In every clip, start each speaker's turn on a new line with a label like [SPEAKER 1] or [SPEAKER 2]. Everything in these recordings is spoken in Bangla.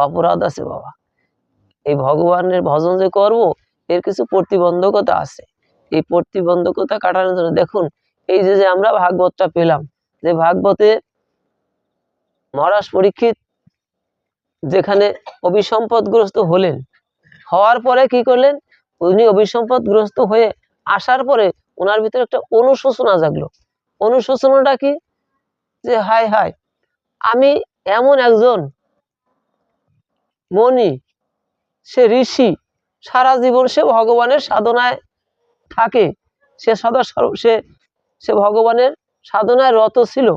[SPEAKER 1] অপরাধ আছে বাবা। এই ভগবানের ভজন যে করব এর কিছু প্রতিবন্ধকতা আছে। এই প্রতিবন্ধকতা কাটানোর জন্য দেখুন, এই যে আমরা ভাগবতটা পেলাম, যে ভাগবতে মহারাজ পরীক্ষিত যেখানে অভিসম্পদগ্রস্ত হলেন, হওয়ার পরে কি করলেন, উনি অভিসম্পদগ্রস্ত হয়ে আসার পরে ওনার ভিতরে একটা অনুশোচনা জাগলো। অনুশোচনাটা কি, যে হায় হায়, আমি এমন একজন মণি, সে ঋষি, সারা জীবন সে ভগবানের সাধনায় থাকে, সে সদা সে ভগবানের সাধনায় রত ছিল,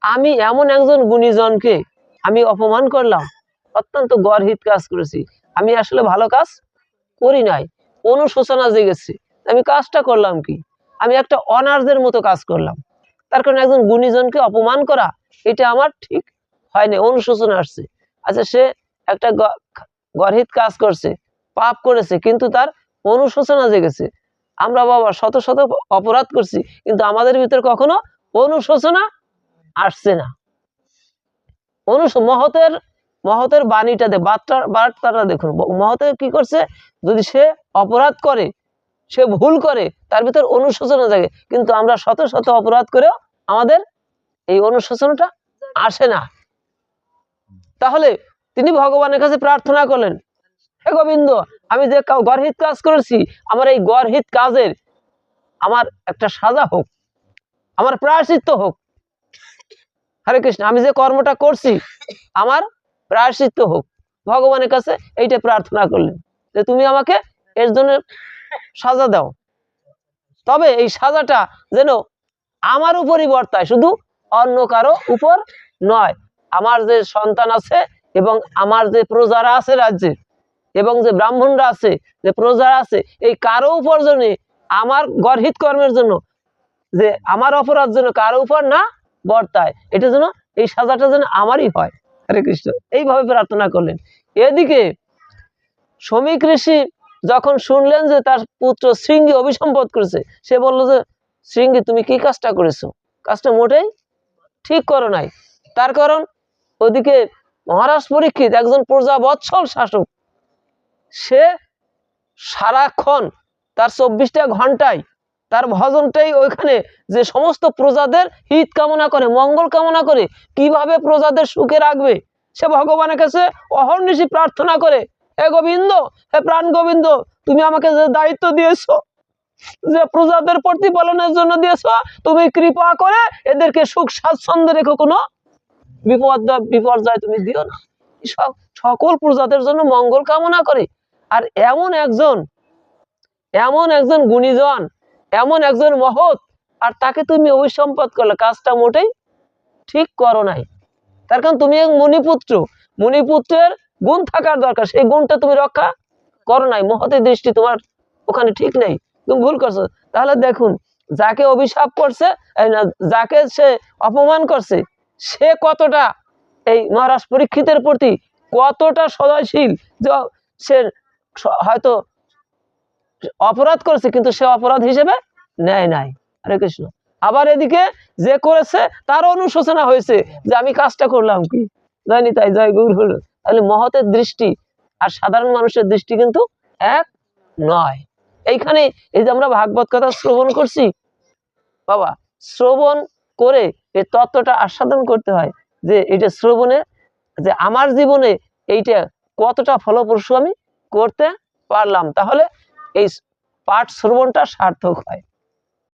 [SPEAKER 1] আমি এমন একজন গুণীজনকে আমি অপমান করলাম, অত্যন্ত গর্হিত কাজ করেছি, আমি আসলে ভালো কাজ করি নাই, অনুশোচনা জেগেছে, আমি কাজটা করলাম কি, আমি একটা অনার্যের মতো কাজ করলাম, তার কারণে একজন গুণীজনকে অপমান করা এটা আমার ঠিক হয়নি, অনুশোচনা আসছে। আচ্ছা, সে একটা গর্হিত কাজ করছে, পাপ করেছে, কিন্তু তার অনুশোচনা জেগেছে। আমরা বাবা শত শত অপরাধ করছি, কিন্তু আমাদের ভিতরে কখনো অনুশোচনা আসছে না। মহতের বাণীটাতে বার্তাটা দেখুন, মহতের কি করছে, যদি সে অপরাধ করে, সে ভুল করে, তার ভিতর অনুশোচনা জাগে, কিন্তু আমরা শত শত অপরাধ করেও আমাদের এই অনুশোচনাটা আসে না। তাহলে তিনি ভগবানের কাছে প্রার্থনা করলেন, হে গোবিন্দ, আমি যে গর্হিত কাজ করেছি, আমার এই গর্হিত কাজের আমার একটা সাজা হোক, আমার প্রায়শ্চিত্ত হোক। হরে কৃষ্ণ, আমি যে কর্মটা করছি আমার প্রায়শ্চিত্ত হোক। ভগবানের কাছে এইটা প্রার্থনা করলেন যে তুমি আমাকে এর জন্য সাজা দাও, তবে এই সাজাটা যেন আমার উপরই বর্তায়, শুধু অন্য কারো উপর নয়। আমার যে সন্তান আছে এবং আমার যে প্রজারা আছে রাজ্যে, এবং যে ব্রাহ্মণরা আছে, যে প্রজারা আছে, এই কারো উপর জন্য আমার গর্হিত কর্মের জন্য, যে আমার অপরাধ যেন কারো উপর না বর্তায়, এটা যেন এই সাজাটা যেন আমারই হয়। হরে কৃষ্ণ, এইভাবে প্রার্থনা করলেন। এদিকে শমীক ঋষি যখন শুনলেন যে তার পুত্র শৃঙ্গী অভিসম্পদ করেছে, সে বললো যে শৃঙ্গী, তুমি কি কাজটা করেছো, কাজটা মোটেই ঠিক করো নাই। তার কারণ ওদিকে মহারাজ পরীক্ষিত একজন প্রজা বৎসল শাসক, সে সারাক্ষণ তার 24টা ঘন্টায় তার ভজনটাই ওইখানে, যে সমস্ত প্রজাদের হিত কামনা করে, মঙ্গল কামনা করে, কিভাবে প্রজাদের সুখে রাখবে, সে ভগবানের কাছে অহর্নিশি প্রার্থনা করে, হে গোবিন্দ, হে প্রাণ গোবিন্দ, তুমি আমাকে যে দায়িত্ব দিয়েছো, যে প্রজাদের প্রতিপালনের জন্য দিয়েছো, তুমি কৃপা করে এদেরকে সুখ স্বাচ্ছন্দ্য রেখো, কোনো বিপর্যয় তুমি দিও না। সকল প্রজাদের জন্য মঙ্গল কামনা করে। আর এমন একজন গুণীজন, এমন একজন মহৎ, আর তাকে তুমি অভিসম্পদ করলে, কাজটা মোটেই ঠিক করো নাই। তার কারণ তুমি এক মুনিপুত্র, মুনিপুত্রের গুণ থাকার দরকার, সেই গুণটা তুমি রক্ষা করো নাই, মহতের দৃষ্টি তোমার ওখানে ঠিক নেই, তুমি ভুল করছো। তাহলে দেখুন, যাকে অভিশাপ করছে, যাকে সে অপমান করছে, সে কতটা এই মহারাজ পরীক্ষিতের প্রতি কতটা সদয়শীল, যে সে হয়তো অপরাধ করেছে, কিন্তু সে অপরাধ হিসেবে নেয় নাই। হরে কৃষ্ণ। আবার এদিকে যে করেছে তার অনুশোচনা হয়েছে, যে আমি কাজটা করলাম কি, জয় নিতাই, জয় গুরু। তাহলে মহতের দৃষ্টি আর সাধারণ মানুষের দৃষ্টি কিন্তু এক নয়। এইখানে এই যে আমরা ভাগবত কথা শ্রবণ করছি বাবা, শ্রবণ করে এই তত্ত্বটা আস্বাদন করতে হয়, যে এটা শ্রবণে, যে আমার জীবনে এইটা কতটা ফলপ্রসূ আমি করতে পারলাম, তাহলে এই পাঠ শ্রবণটা সার্থক হয়।